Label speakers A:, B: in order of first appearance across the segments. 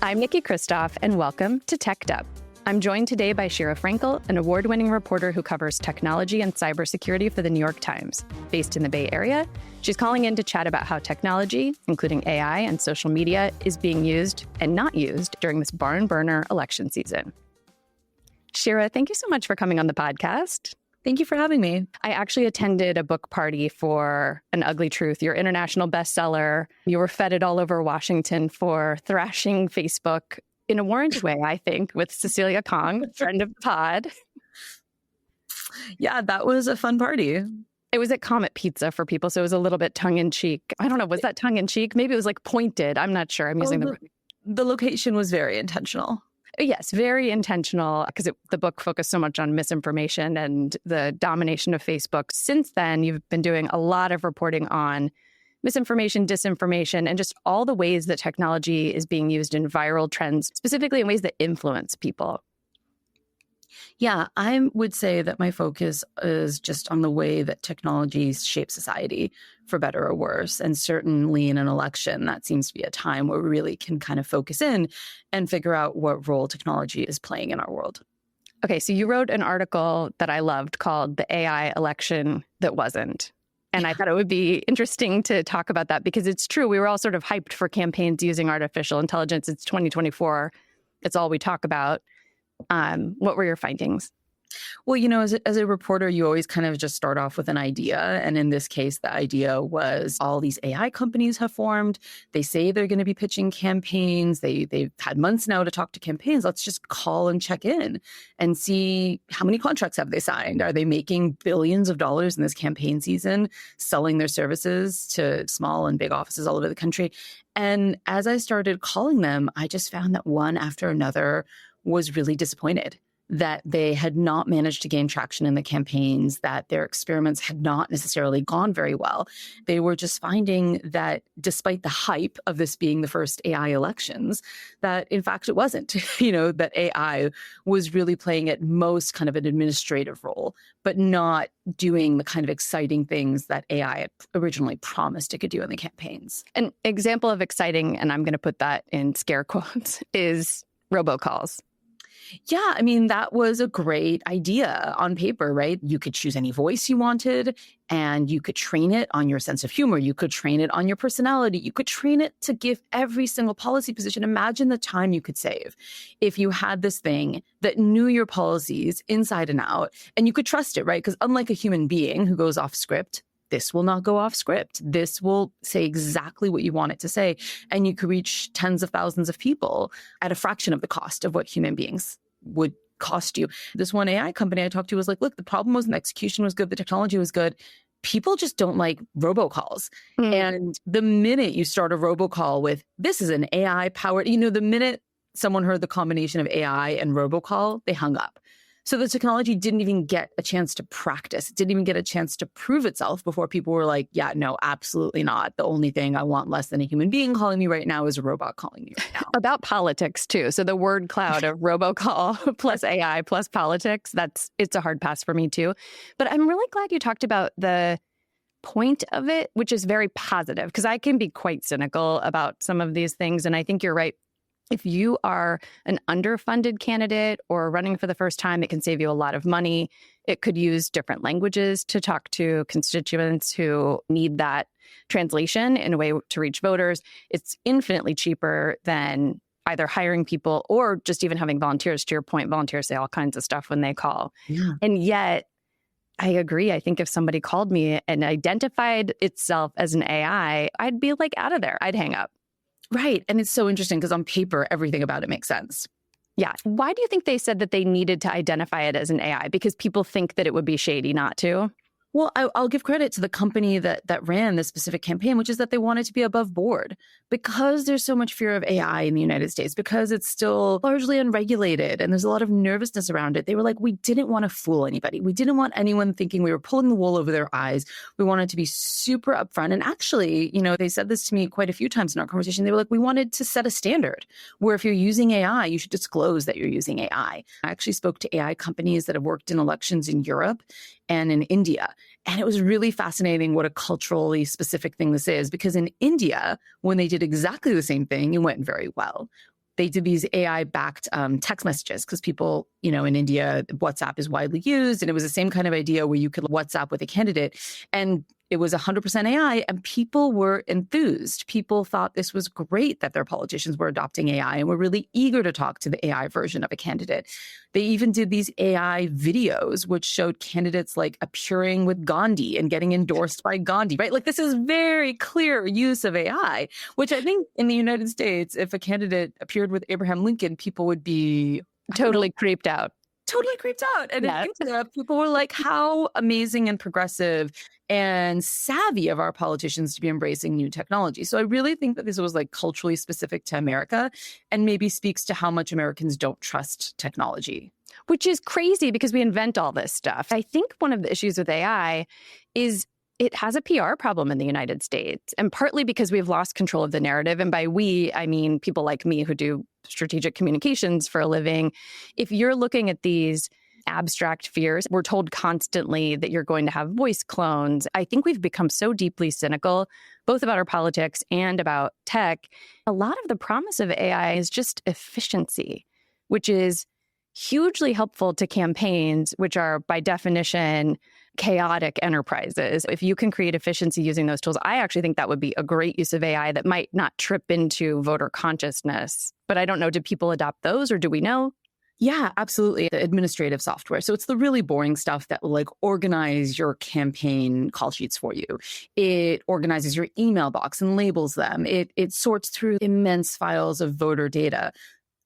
A: I'm Niki Christoff, and welcome to Teched Up. I'm joined today by Sheera Frenkel, an award-winning reporter who covers technology and cybersecurity for the New York Times. Based in the Bay Area, she's calling in to chat about how technology, including AI and social media, is being used and not used during this barn-burner election season. Sheera, thank you so much for coming on the podcast.
B: Thank you for having me.
A: I actually attended a book party for An Ugly Truth, your international bestseller. You were feted all over Washington for thrashing Facebook in a warranted way, I think, with Cecilia Kong, friend of the pod.
B: Yeah, that was a fun party.
A: It was at Comet Pizza for people, so it was a little bit tongue-in-cheek. I don't know, was that tongue-in-cheek? Maybe it was like pointed. I'm not sure. I'm using
B: the location was very intentional.
A: Yes, very intentional, because the book focused so much on misinformation and the domination of Facebook. Since then, you've been doing a lot of reporting on misinformation, disinformation, and just all the ways that technology is being used in viral trends, specifically in ways that influence people.
B: Yeah, I would say that my focus is just on the way that technology shapes society, for better or worse. And certainly in an election, that seems to be a time where we really can kind of focus in and figure out what role technology is playing in our world.
A: Okay, so you wrote an article that I loved called The AI Election That Wasn't. And I thought it would be interesting to talk about that because it's true. We were all sort of hyped for campaigns using artificial intelligence. It's 2024. It's all we talk about. What were your findings?
B: Well, you know, as a reporter, you always kind of just start off with an idea. And in this case, the idea was all these AI companies have formed. They say they're going to be pitching campaigns. They've had months now to talk to campaigns. Let's just call and check in and see how many contracts have they signed. Are they making billions of dollars in this campaign season, selling their services to small and big offices all over the country? And as I started calling them, I just found that one after another was really disappointed that they had not managed to gain traction in the campaigns, that their experiments had not necessarily gone very well. They were just finding that despite the hype of this being the first AI elections, that in fact it wasn't, that AI was really playing at most kind of an administrative role, but not doing the kind of exciting things that AI had originally promised it could do in the campaigns.
A: An example of exciting, and I'm going to put that in scare quotes, is robocalls.
B: Yeah, I mean, that was a great idea on paper, right? You could choose any voice you wanted, and you could train it on your sense of humor. You could train it on your personality. You could train it to give every single policy position. Imagine the time you could save if you had this thing that knew your policies inside and out, and you could trust it, right? Because unlike a human being who goes off script, this will not go off script. This will say exactly what you want it to say. And you could reach tens of thousands of people at a fraction of the cost of what human beings would cost you. This one AI company I talked to was like, look, the problem was the execution was good. The technology was good. People just don't like robocalls. And the minute you start a robocall with, this is an AI powered, the minute someone heard the combination of AI and robocall, they hung up. So the technology didn't even get a chance to practice. It didn't even get a chance to prove itself before people were like, yeah, no, absolutely not. The only thing I want less than a human being calling me right now is a robot calling me right now.
A: About politics, too. So the word cloud of robocall plus AI plus politics, it's a hard pass for me, too. But I'm really glad you talked about the point of it, which is very positive, because I can be quite cynical about some of these things. And I think you're right. If you are an underfunded candidate or running for the first time, it can save you a lot of money. It could use different languages to talk to constituents who need that translation in a way to reach voters. It's infinitely cheaper than either hiring people or just even having volunteers. To your point, volunteers say all kinds of stuff when they call. Yeah. And yet, I agree. I think if somebody called me and identified itself as an AI, I'd be like out of there. I'd hang up.
B: Right. And it's so interesting because on paper, everything about it makes sense.
A: Yeah. Why do you think they said that they needed to identify it as an AI? Because people think that it would be shady not to?
B: Well, I'll give credit to the company that ran this specific campaign, which is that they wanted to be above board because there's so much fear of AI in the United States, because it's still largely unregulated and there's a lot of nervousness around it. They were like, we didn't want to fool anybody. We didn't want anyone thinking we were pulling the wool over their eyes. We wanted to be super upfront. And actually, they said this to me quite a few times in our conversation. They were like, we wanted to set a standard where if you're using AI, you should disclose that you're using AI. I actually spoke to AI companies that have worked in elections in Europe and in India. And it was really fascinating what a culturally specific thing this is, because in India, when they did exactly the same thing, it went very well. they did these AI-backed text messages because people, in India, WhatsApp is widely used. And it was the same kind of idea where you could WhatsApp with a candidate. And it was 100% AI, and people were enthused. People thought this was great that their politicians were adopting AI and were really eager to talk to the AI version of a candidate. They even did these AI videos, which showed candidates like appearing with Gandhi and getting endorsed by Gandhi, right? Like this is very clear use of AI, which I think in the United States, if a candidate appeared with Abraham Lincoln, people would be
A: totally creeped out.
B: Totally creeped out. And in India, people were like, how amazing and progressive and savvy of our politicians to be embracing new technology. So I really think that this was like culturally specific to America and maybe speaks to how much Americans don't trust technology.
A: Which is crazy because we invent all this stuff. I think one of the issues with AI is it has a PR problem in the United States, and partly because we've lost control of the narrative. And by we, I mean people like me who do strategic communications for a living. If you're looking at these abstract fears, we're told constantly that you're going to have voice clones. I think we've become so deeply cynical, both about our politics and about tech. A lot of the promise of AI is just efficiency, which is hugely helpful to campaigns, which are by definition chaotic enterprises. If you can create efficiency using those tools, I actually think that would be a great use of AI that might not trip into voter consciousness. But I don't know, do people adopt those or do we know?
B: Yeah, absolutely. The administrative software. So it's the really boring stuff that will like organize your campaign call sheets for you. It organizes your email box and labels them. It sorts through immense files of voter data.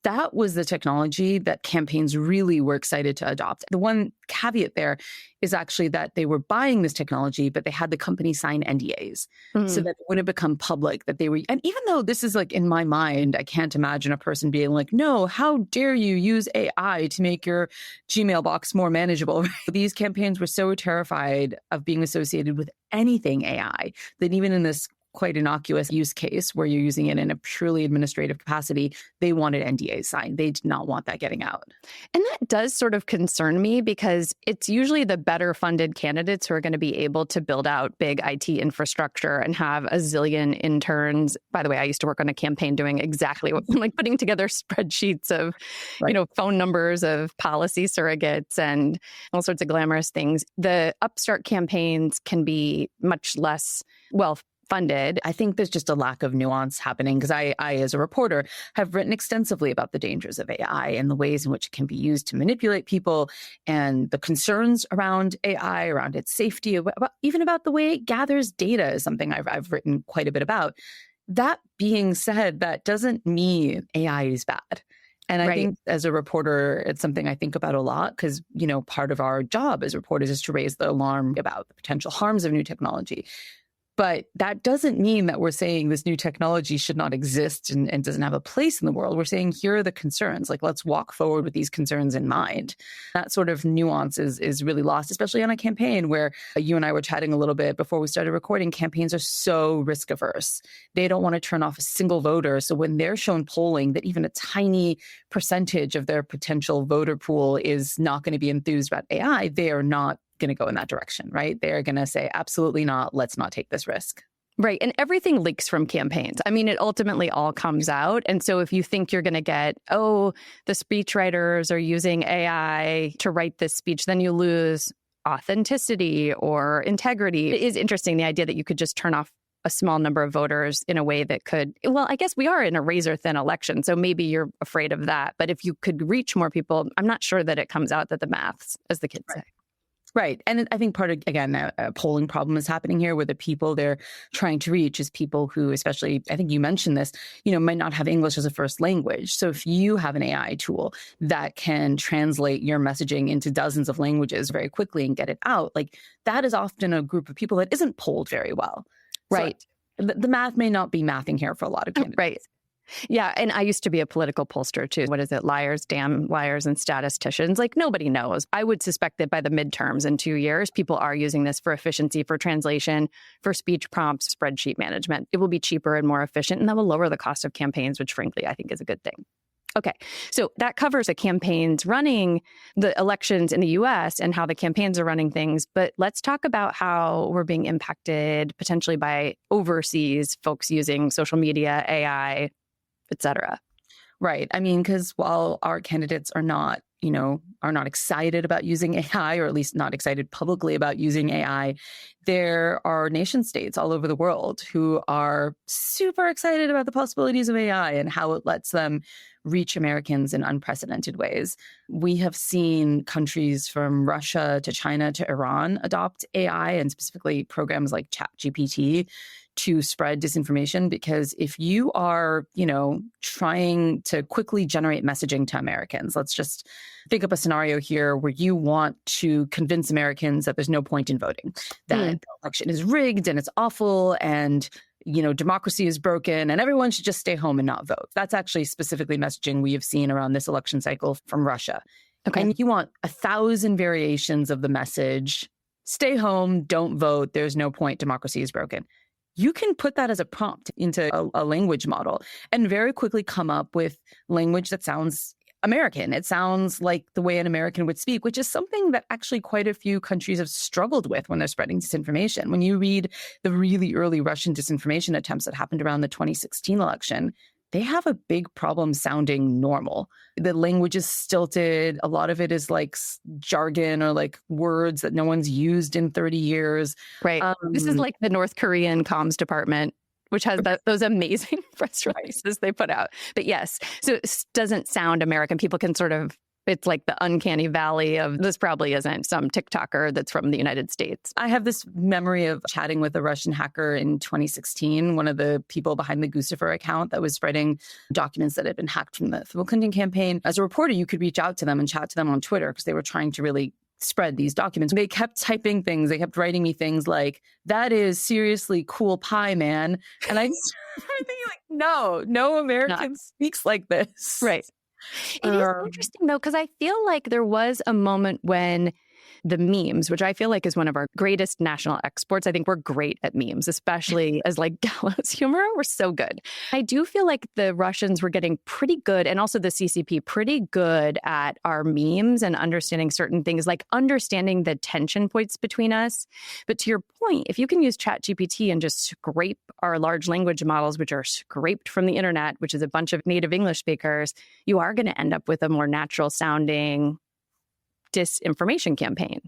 B: That was the technology that campaigns really were excited to adopt. The one caveat there is actually that they were buying this technology, but they had the company sign NDAs so that it wouldn't become public that they were. And even though this is like in my mind, I can't imagine a person being like, no, how dare you use AI to make your Gmail box more manageable? These campaigns were so terrified of being associated with anything AI that even in this quite innocuous use case where you're using it in a purely administrative capacity, they wanted NDAs signed. They did not want that getting out.
A: And that does sort of concern me because it's usually the better funded candidates who are going to be able to build out big IT infrastructure and have a zillion interns. By the way, I used to work on a campaign doing exactly what, like putting together spreadsheets of, phone numbers of policy surrogates and all sorts of glamorous things. The upstart campaigns can be much less funded.
B: I think there's just a lack of nuance happening because I, as a reporter, have written extensively about the dangers of AI and the ways in which it can be used to manipulate people and the concerns around AI, around its safety, even about the way it gathers data is something I've written quite a bit about. That being said, that doesn't mean AI is bad. And I think as a reporter, it's something I think about a lot because, part of our job as reporters is to raise the alarm about the potential harms of new technology. But that doesn't mean that we're saying this new technology should not exist and doesn't have a place in the world. We're saying here are the concerns. Like, let's walk forward with these concerns in mind. That sort of nuance is really lost, especially on a campaign where you and I were chatting a little bit before we started recording. Campaigns are so risk averse. They don't want to turn off a single voter. So when they're shown polling that even a tiny percentage of their potential voter pool is not going to be enthused about AI, they are not going to go in that direction, right? They're going to say, absolutely not. Let's not take this risk.
A: Right. And everything leaks from campaigns. I mean, it ultimately all comes out. And so if you think you're going to get, the speechwriters are using AI to write this speech, then you lose authenticity or integrity. It is interesting, the idea that you could just turn off a small number of voters in a way that could, I guess we are in a razor thin election, so maybe you're afraid of that. But if you could reach more people, I'm not sure that it comes out that the maths, as the kids say.
B: Right. And I think part of, again, a polling problem is happening here where the people they're trying to reach is people who, especially, I think you mentioned this, might not have English as a first language. So if you have an AI tool that can translate your messaging into dozens of languages very quickly and get it out, like that is often a group of people that isn't polled very well.
A: Right.
B: So the math may not be mathing here for a lot of candidates.
A: Right. Yeah. And I used to be a political pollster too. What is it? Liars, damn liars, and statisticians. Like nobody knows. I would suspect that by the midterms in 2 years, people are using this for efficiency, for translation, for speech prompts, spreadsheet management. It will be cheaper and more efficient, and that will lower the cost of campaigns, which frankly, I think is a good thing. Okay, so that covers the campaigns running the elections in the U.S. and how the campaigns are running things. But let's talk about how we're being impacted potentially by overseas folks using social media, AI, et cetera.
B: Right. I mean, because while our candidates are not, are not excited about using AI, or at least not excited publicly about using AI, there are nation states all over the world who are super excited about the possibilities of AI and how it lets them reach Americans in unprecedented ways. We have seen countries from Russia to China to Iran adopt AI, and specifically programs like ChatGPT, to spread disinformation. Because if you are, trying to quickly generate messaging to Americans, let's just think up a scenario here where you want to convince Americans that there's no point in voting, that the election is rigged and it's awful, and democracy is broken and everyone should just stay home and not vote. That's actually specifically messaging we have seen around this election cycle from Russia. Okay. And you want 1,000 variations of the message: stay home, don't vote, there's no point, democracy is broken. You can put that as a prompt into a language model and very quickly come up with language that sounds American. It sounds like the way an American would speak, which is something that actually quite a few countries have struggled with when they're spreading disinformation. When you read the really early Russian disinformation attempts that happened around the 2016 election, they have a big problem sounding normal. The language is stilted. A lot of it is like jargon or like words that no one's used in 30 years.
A: Right. This is like the North Korean comms department, which has those amazing press releases they put out. But yes, so it doesn't sound American. People can sort of, it's like the uncanny valley of this probably isn't some TikToker that's from the United States.
B: I have this memory of chatting with a Russian hacker in 2016, one of the people behind the Guccifer account that was spreading documents that had been hacked from the Clinton campaign. As a reporter, you could reach out to them and chat to them on Twitter because they were trying to really spread these documents. They kept typing things. They kept writing me things like, "That is seriously cool pie, man." And I'm thinking like, no American speaks like this.
A: Right. It is interesting, though, because I feel like there was a moment when the memes, which I feel like is one of our greatest national exports. I think we're great at memes, especially as like gallows humor. We're so good. I do feel like the Russians were getting pretty good, and also the CCP, pretty good at our memes and understanding certain things, like understanding the tension points between us. But to your point, if you can use ChatGPT and just scrape our large language models, which are scraped from the internet, which is a bunch of native English speakers, you are going to end up with a more natural sounding disinformation campaign.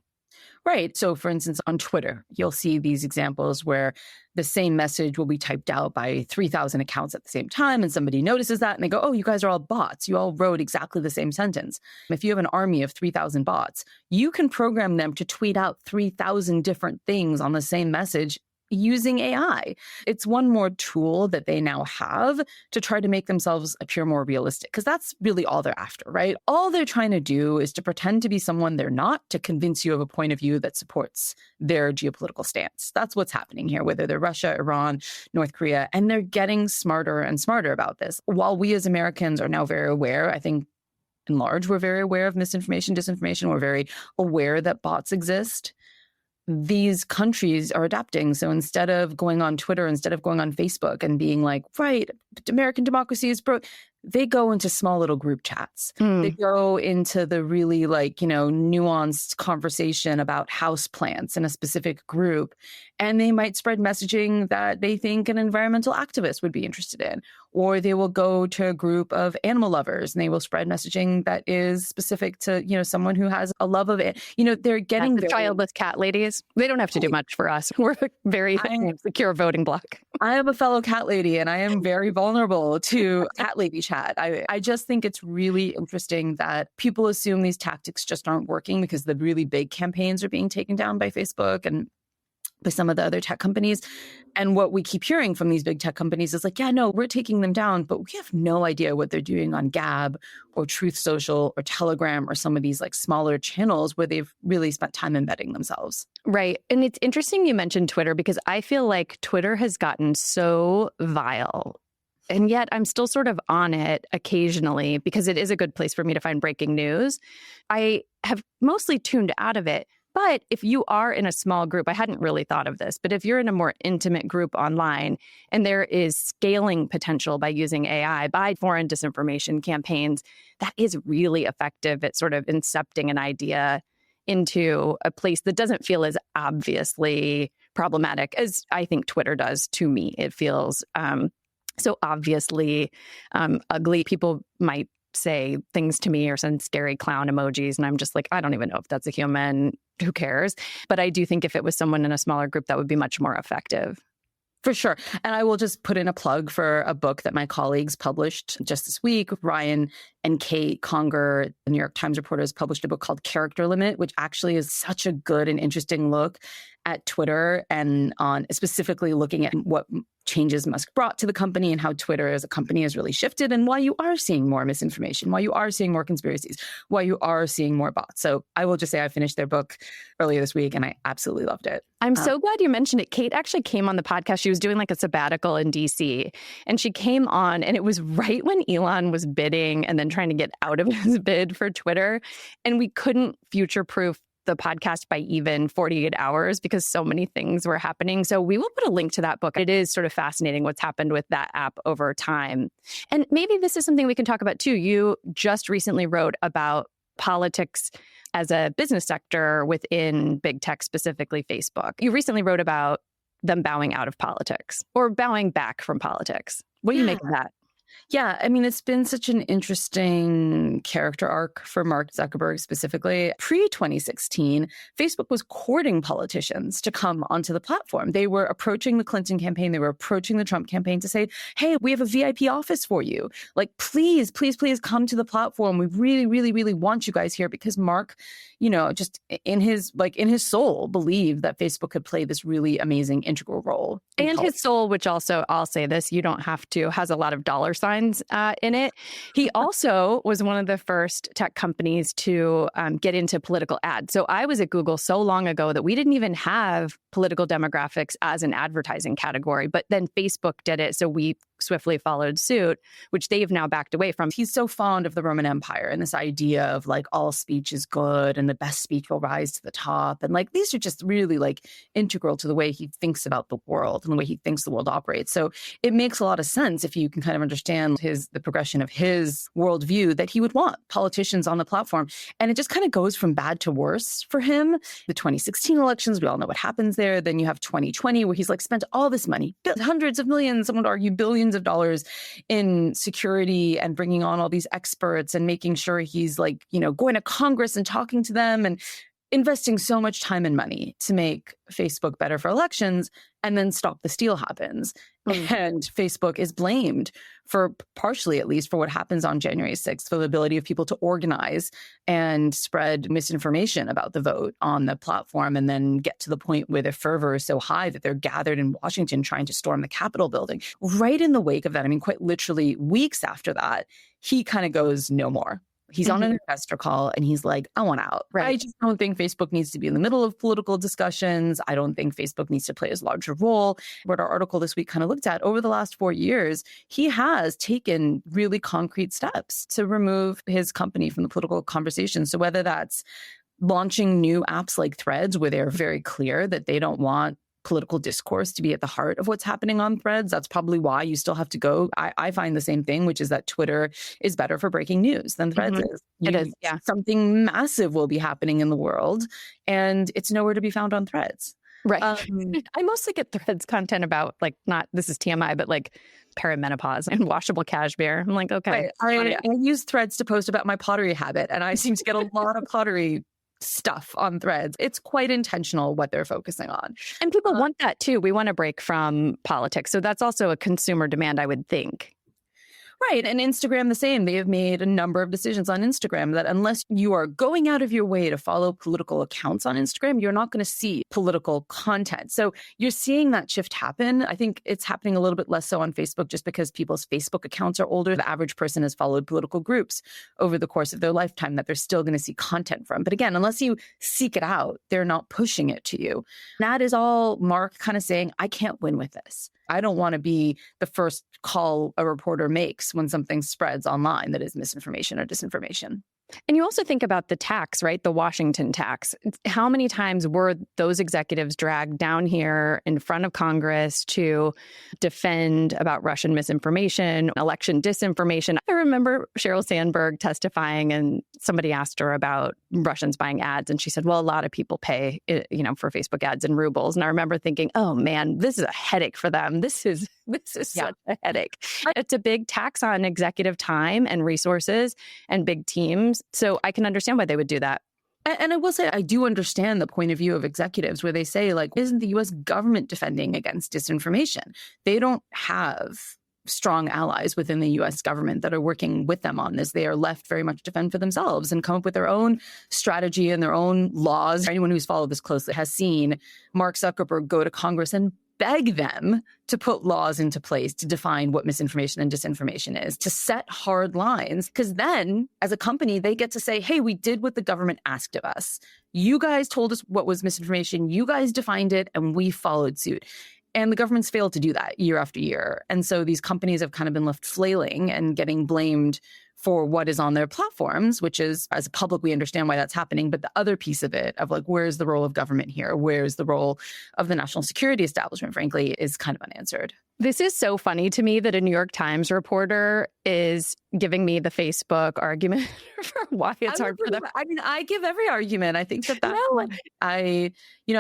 B: Right. So, for instance, on Twitter, you'll see these examples where the same message will be typed out by 3,000 accounts at the same time, and somebody notices that and they go, "Oh, you guys are all bots. You all wrote exactly the same sentence." If you have an army of 3,000 bots, you can program them to tweet out 3,000 different things on the same message using AI. It's one more tool that they now have to try to make themselves appear more realistic, because that's really all they're after, right? All they're trying to do is to pretend to be someone they're not, to convince you of a point of view that supports their geopolitical stance. That's what's happening here, whether they're Russia, Iran, North Korea, and they're getting smarter and smarter about this. While we as Americans are now very aware, I think in large, we're very aware of misinformation, disinformation, we're very aware that bots exist. These countries are adapting. So instead of going on Twitter, instead of going on Facebook and being like, right, American democracy is broke, they go into small little group chats. They go into the really nuanced conversation about house plants in a specific group. And they might spread messaging that they think an environmental activist would be interested in. Or they will go to a group of animal lovers and they will spread messaging that is specific to, someone who has a love of it. They're getting
A: the childless cat ladies. They don't have to do much for us. We're a very secure voting bloc.
B: I am a fellow cat lady and I am very vulnerable to cat lady chat. I just think it's really interesting that people assume these tactics just aren't working because the really big campaigns are being taken down by Facebook and by some of the other tech companies. And what we keep hearing from these big tech companies is like, yeah, no, we're taking them down, but we have no idea what they're doing on Gab or Truth Social or Telegram or some of these like smaller channels where they've really spent time embedding themselves.
A: Right. And it's interesting you mentioned Twitter, because I feel like Twitter has gotten so vile. And yet I'm still sort of on it occasionally because it is a good place for me to find breaking news. I have mostly tuned out of it. But if you are in a small group, I hadn't really thought of this, but if you're in a more intimate group online and there is scaling potential by using AI, by foreign disinformation campaigns, that is really effective at sort of incepting an idea into a place that doesn't feel as obviously problematic as I think Twitter does to me. It feels so obviously ugly. People might say things to me or send scary clown emojis, and I'm just like, I don't even know if that's a human. Who cares? But I do think if it was someone in a smaller group, that would be much more effective.
B: For sure. And I will just put in a plug for a book that my colleagues published just this week. Ryan and Kate Conger, the New York Times reporters, published a book called Character Limit, which actually is such a good and interesting look at Twitter and on specifically looking at what changes Musk brought to the company and how Twitter as a company has really shifted and why you are seeing more misinformation, why you are seeing more conspiracies, why you are seeing more bots. So I will just say I finished their book earlier this week and I absolutely loved it.
A: I'm so glad you mentioned it. Kate actually came on the podcast. She was doing like a sabbatical in DC and she came on and it was right when Elon was bidding and then trying to get out of his bid for Twitter. And we couldn't future-proof the podcast by even 48 hours because so many things were happening. So we will put a link to that book. It is sort of fascinating what's happened with that app over time. And maybe this is something we can talk about too. You just recently wrote about politics as a business sector within big tech, specifically Facebook. You recently wrote about them bowing out of politics or bowing back from politics. What do you make of that?
B: Yeah, I mean, it's been such an interesting character arc for Mark Zuckerberg specifically. Pre-2016, Facebook was courting politicians to come onto the platform. They were approaching the Clinton campaign. They were approaching the Trump campaign to say, hey, we have a VIP office for you. Like, please, please, please come to the platform. We really, really, really want you guys here because Mark, you know, just in his soul believed that Facebook could play this really amazing integral role.
A: And his soul, which also, I'll say this, you don't have to, has a lot of dollar signs in it. He also was one of the first tech companies to get into political ads. So I was at Google so long ago that we didn't even have political demographics as an advertising category, but then Facebook did it. So we swiftly followed suit, which they've now backed away from.
B: He's so fond of the Roman Empire and this idea of like all speech is good and the best speech will rise to the top. And like these are just really like integral to the way he thinks about the world and the way he thinks the world operates. So it makes a lot of sense if you can kind of understand the progression of his worldview that he would want politicians on the platform. And it just kind of goes from bad to worse for him. The 2016 elections, we all know what happens there. Then you have 2020 where he's like spent all this money, hundreds of millions, someone would argue billions of dollars in security and bringing on all these experts and making sure he's like, you know, going to Congress and talking to them and investing so much time and money to make Facebook better for elections, and then Stop the Steal happens. And Facebook is blamed for, partially at least, for what happens on January 6th, for the ability of people to organize and spread misinformation about the vote on the platform and then get to the point where the fervor is so high that they're gathered in Washington trying to storm the Capitol building. Right in the wake of that, I mean, quite literally weeks after that, he kind of goes, no more. He's on an investor call and he's like, I want out. Right. I just don't think Facebook needs to be in the middle of political discussions. I don't think Facebook needs to play as large a role. What our article this week kind of looked at over the last 4 years, he has taken really concrete steps to remove his company from the political conversation. So whether that's launching new apps like Threads, where they're very clear that they don't want political discourse to be at the heart of what's happening on Threads. That's probably why you still have to go. I find the same thing, which is that Twitter is better for breaking news than Threads is.
A: It is, yeah.
B: Something massive will be happening in the world, and it's nowhere to be found on Threads.
A: Right. I mostly get Threads content about, like, not, this is TMI, but like perimenopause and washable cashmere. I'm like, okay.
B: I use Threads to post about my pottery habit, and I seem to get a lot of pottery stuff on Threads. It's quite intentional what they're focusing on.
A: And people want that too. We want to break from politics. So that's also a consumer demand, I would think.
B: Right. And Instagram, the same. They have made a number of decisions on Instagram that unless you are going out of your way to follow political accounts on Instagram, you're not going to see political content. So you're seeing that shift happen. I think it's happening a little bit less so on Facebook just because people's Facebook accounts are older. The average person has followed political groups over the course of their lifetime that they're still going to see content from. But again, unless you seek it out, they're not pushing it to you. That is all Mark kind of saying, I can't win with this. I don't want to be the first call a reporter makes when something spreads online that is misinformation or disinformation.
A: And you also think about the tax, right? The Washington tax. How many times were those executives dragged down here in front of Congress to defend about Russian misinformation, election disinformation? I remember Sheryl Sandberg testifying and somebody asked her about Russians buying ads. And she said, well, a lot of people pay, for Facebook ads in rubles. And I remember thinking, oh man, this is a headache for them. This is This is such a headache. It's a big tax on executive time and resources and big teams. So I can understand why they would do that.
B: And I will say, I do understand the point of view of executives where they say, like, isn't the U.S. government defending against disinformation? They don't have strong allies within the U.S. government that are working with them on this. They are left very much to fend for themselves and come up with their own strategy and their own laws. Anyone who's followed this closely has seen Mark Zuckerberg go to Congress and beg them to put laws into place to define what misinformation and disinformation is, to set hard lines. Because then, as a company, they get to say, hey, we did what the government asked of us. You guys told us what was misinformation. You guys defined it, and we followed suit. And the government's failed to do that year after year. And so these companies have kind of been left flailing and getting blamed for what is on their platforms, which is, as a public, we understand why that's happening. But the other piece of it, of like, where's the role of government here? Where's the role of the national security establishment, frankly, is kind of unanswered.
A: This is so funny to me that a New York Times reporter is giving me the Facebook argument for why it's hard for them.
B: I mean, I give every argument. I think that I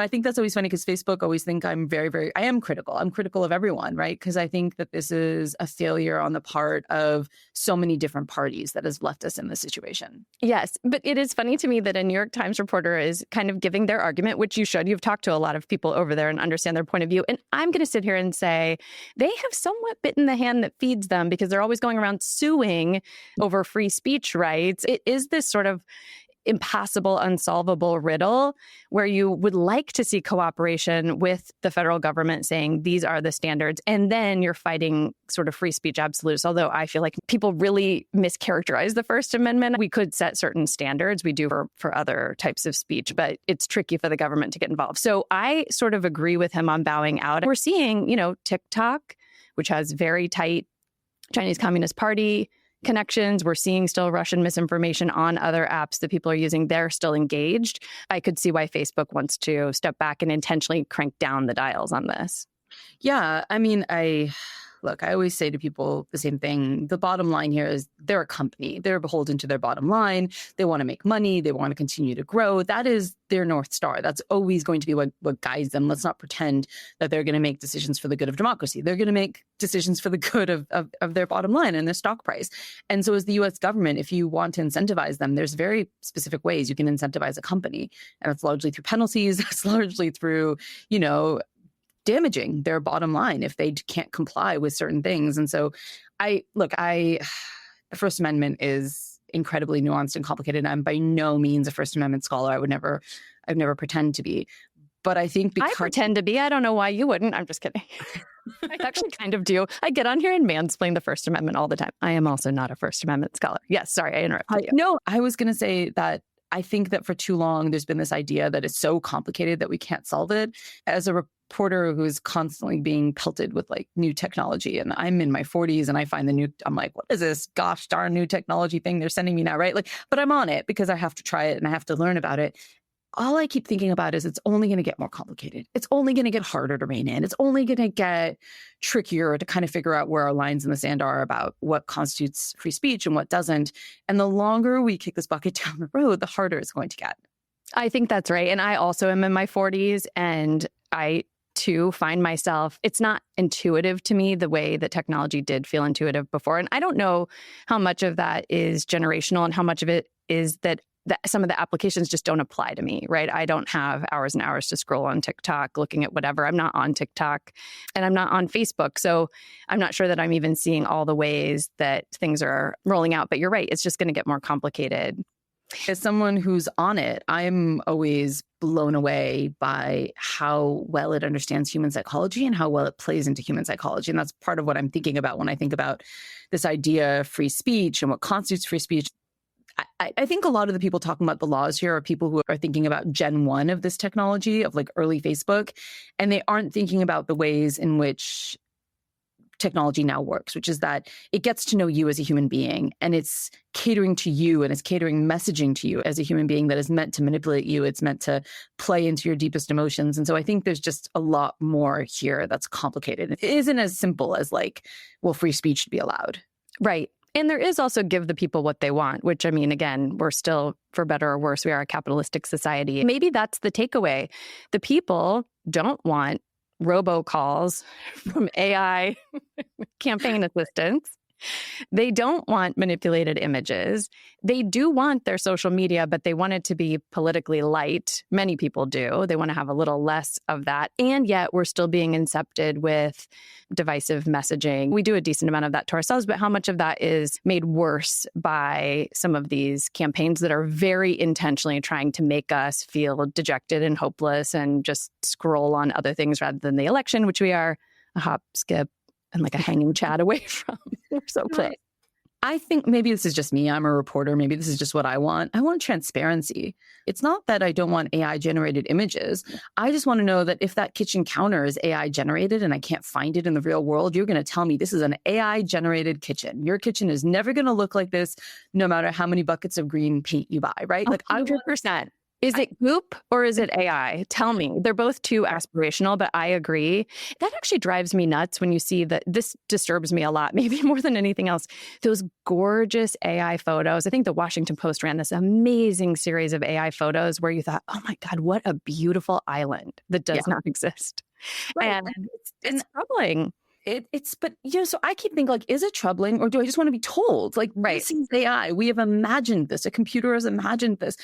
B: think that's always funny because Facebook always think I'm I am critical. I'm critical of everyone, right? Because I think that this is a failure on the part of so many different parties that has left us in this situation.
A: Yes, but it is funny to me that a New York Times reporter is kind of giving their argument, which you should. You've talked to a lot of people over there and understand their point of view. And I'm going to sit here and say, they have somewhat bitten the hand that feeds them because they're always going around suing over free speech rights. It is this sort of impossible, unsolvable riddle where you would like to see cooperation with the federal government saying these are the standards, and then you're fighting sort of free speech absolutes. Although I feel like people really mischaracterize the First Amendment. We could set certain standards. We do for other types of speech, but it's tricky for the government to get involved. So I sort of agree with him on bowing out. We're seeing, TikTok, which has very tight Chinese Communist Party connections. We're seeing still Russian misinformation on other apps that people are using. They're still engaged. I could see why Facebook wants to step back and intentionally crank down the dials on this.
B: Yeah, I mean, I always say to people the same thing. The bottom line here is they're a company. They're beholden to their bottom line. They want to make money. They want to continue to grow. That is their North Star. That's always going to be what guides them. Let's not pretend that they're going to make decisions for the good of democracy. They're going to make decisions for the good of their bottom line and their stock price. And so as the U.S. government, if you want to incentivize them, there's very specific ways you can incentivize a company. And it's largely through penalties. It's largely through, damaging their bottom line if they can't comply with certain things. And so the First Amendment is incredibly nuanced and complicated. I'm by no means a First Amendment scholar. I've never pretend to be. But I think because
A: I pretend to be. I don't know why you wouldn't. I'm just kidding. I actually kind of do. I get on here and mansplain the First Amendment all the time. I am also not a First Amendment scholar. Yes, sorry, I interrupted you.
B: No, I was going to say that I think that for too long, there's been this idea that it's so complicated that we can't solve it. As a reporter who's constantly being pelted with like new technology, and I'm in my 40s and I find I'm like, what is this gosh darn new technology thing they're sending me now, right? But I'm on it because I have to try it and I have to learn about it. All I keep thinking about is it's only going to get more complicated. It's only going to get harder to rein in. It's only going to get trickier to kind of figure out where our lines in the sand are about what constitutes free speech and what doesn't. And the longer we kick this bucket down the road, the harder it's going to get.
A: I think that's right. And I also am in my 40s, and I too find myself, it's not intuitive to me the way that technology did feel intuitive before. And I don't know how much of that is generational and how much of it is that some of the applications just don't apply to me, right? I don't have hours and hours to scroll on TikTok looking at whatever. I'm not on TikTok and I'm not on Facebook. So I'm not sure that I'm even seeing all the ways that things are rolling out. But you're right. It's just going to get more complicated.
B: As someone who's on it, I'm always blown away by how well it understands human psychology and how well it plays into human psychology. And that's part of what I'm thinking about when I think about this idea of free speech and what constitutes free speech. I think a lot of the people talking about the laws here are people who are thinking about Gen 1 of this technology, of like early Facebook, and they aren't thinking about the ways in which technology now works, which is that it gets to know you as a human being, and it's catering to you, and it's catering messaging to you as a human being that is meant to manipulate you. It's meant to play into your deepest emotions. And so I think there's just a lot more here that's complicated. It isn't as simple as like, well, free speech should be allowed.
A: Right. And there is also give the people what they want, which, I mean, again, we're still, for better or worse, we are a capitalistic society. Maybe that's the takeaway. The people don't want robocalls from AI campaign assistants. They don't want manipulated images. They do want their social media, but they want it to be politically light. Many people do. They want to have a little less of that. And yet we're still being incepted with divisive messaging. We do a decent amount of that to ourselves, but how much of that is made worse by some of these campaigns that are very intentionally trying to make us feel dejected and hopeless and just scroll on other things rather than the election, which we are a hop, skip, and like a hanging chat away from. We're so close.
B: I think maybe this is just me. I'm a reporter. Maybe this is just what I want. I want transparency. It's not that I don't want AI generated images. I just want to know that if that kitchen counter is AI generated and I can't find it in the real world, you're going to tell me this is an AI generated kitchen. Your kitchen is never going to look like this, no matter how many buckets of green paint you buy, right?
A: Like 100%. Is it goop or is it AI? Tell me. They're both too aspirational, but I agree. That actually drives me nuts when you see that. This disturbs me a lot, maybe more than anything else. Those gorgeous AI photos. I think the Washington Post ran this amazing series of AI photos where you thought, oh my God, what a beautiful island that does not exist.
B: Right.
A: And it's troubling.
B: But so I keep thinking, like, is it troubling or do I just want to be told? Like, this is AI. We have imagined this. A computer has imagined this.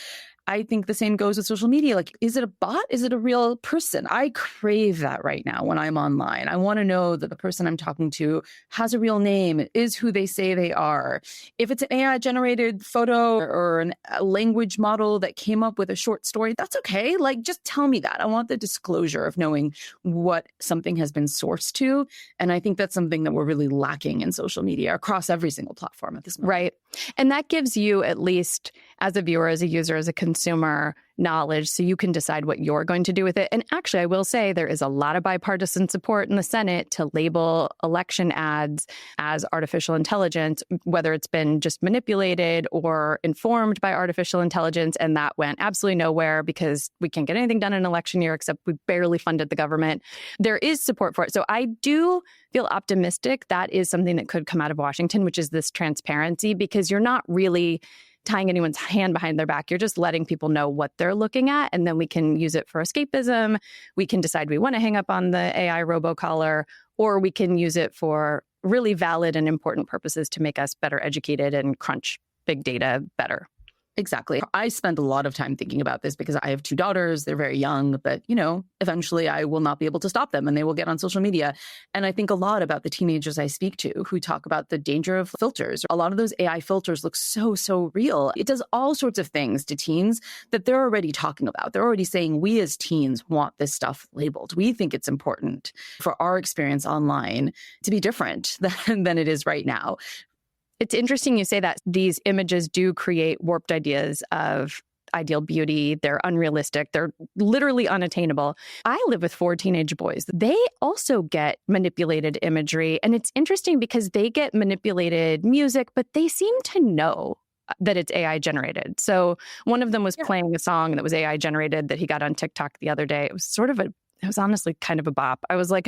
B: I think the same goes with social media. Like, is it a bot? Is it a real person? I crave that right now when I'm online. I want to know that the person I'm talking to has a real name, is who they say they are. If it's an AI generated photo or a language model that came up with a short story, that's okay. Like, just tell me that. I want the disclosure of knowing what something has been sourced to. And I think that's something that we're really lacking in social media across every single platform at this moment.
A: Right. And that gives you, at least as a viewer, as a user, as a consumer, knowledge so you can decide what you're going to do with it. And actually, I will say there is a lot of bipartisan support in the Senate to label election ads as artificial intelligence, whether it's been just manipulated or informed by artificial intelligence. And that went absolutely nowhere because we can't get anything done in an election year except we barely funded the government. There is support for it. So I do feel optimistic that is something that could come out of Washington, which is this transparency, because you're not really tying anyone's hand behind their back. You're just letting people know what they're looking at, and then we can use it for escapism. We can decide we want to hang up on the AI robocaller, or we can use it for really valid and important purposes to make us better educated and crunch big data better.
B: Exactly. I spend a lot of time thinking about this because I have 2 daughters. They're very young, but, eventually I will not be able to stop them and they will get on social media. And I think a lot about the teenagers I speak to who talk about the danger of filters. A lot of those AI filters look so real. It does all sorts of things to teens that they're already talking about. They're already saying, we as teens want this stuff labeled. We think it's important for our experience online to be different than it is right now.
A: It's interesting you say that. These images do create warped ideas of ideal beauty. They're unrealistic. They're literally unattainable. I live with 4 teenage boys. They also get manipulated imagery. And it's interesting because they get manipulated music, but they seem to know that it's AI generated. So one of them was playing a song that was AI generated that he got on TikTok the other day. It was honestly kind of a bop. I was like,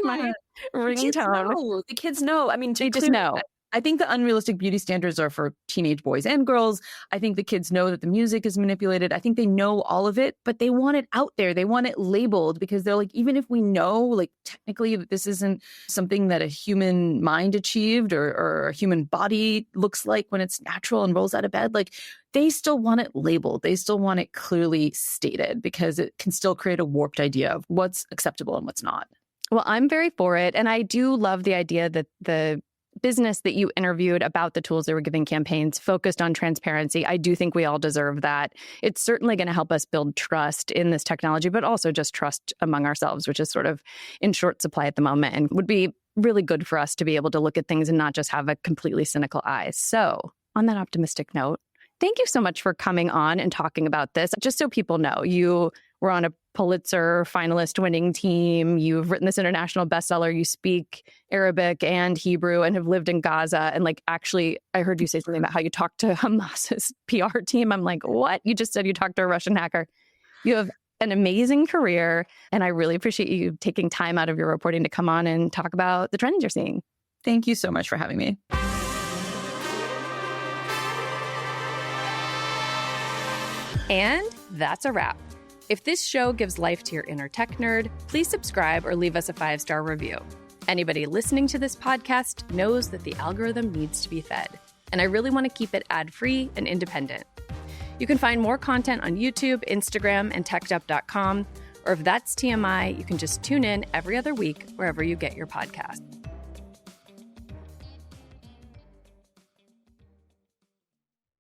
A: my ringtone.
B: The kids know. I mean,
A: they just know.
B: I think the unrealistic beauty standards are for teenage boys and girls. I think the kids know that the music is manipulated. I think they know all of it, but they want it out there. They want it labeled because they're like, even if we know, like, technically that this isn't something that a human mind achieved or a human body looks like when it's natural and rolls out of bed, like, they still want it labeled. They still want it clearly stated because it can still create a warped idea of what's acceptable and what's not.
A: Well, I'm very for it. And I do love the idea that the business that you interviewed about the tools they were giving campaigns focused on transparency. I do think we all deserve that. It's certainly going to help us build trust in this technology, but also just trust among ourselves, which is sort of in short supply at the moment and would be really good for us to be able to look at things and not just have a completely cynical eye. So on that optimistic note, thank you so much for coming on and talking about this. Just so people know, you were on a Pulitzer finalist winning team. You've written this international bestseller. You speak Arabic and Hebrew and have lived in Gaza. And actually, I heard you say something about how you talked to Hamas's PR team. I'm like, what? You just said you talked to a Russian hacker. You have an amazing career. And I really appreciate you taking time out of your reporting to come on and talk about the trends you're seeing.
B: Thank you so much for having me.
A: And that's a wrap. If this show gives life to your inner tech nerd, please subscribe or leave us a 5-star review. Anybody listening to this podcast knows that the algorithm needs to be fed, and I really want to keep it ad-free and independent. You can find more content on YouTube, Instagram, and techdup.com, or if that's TMI, you can just tune in every other week wherever you get your podcasts.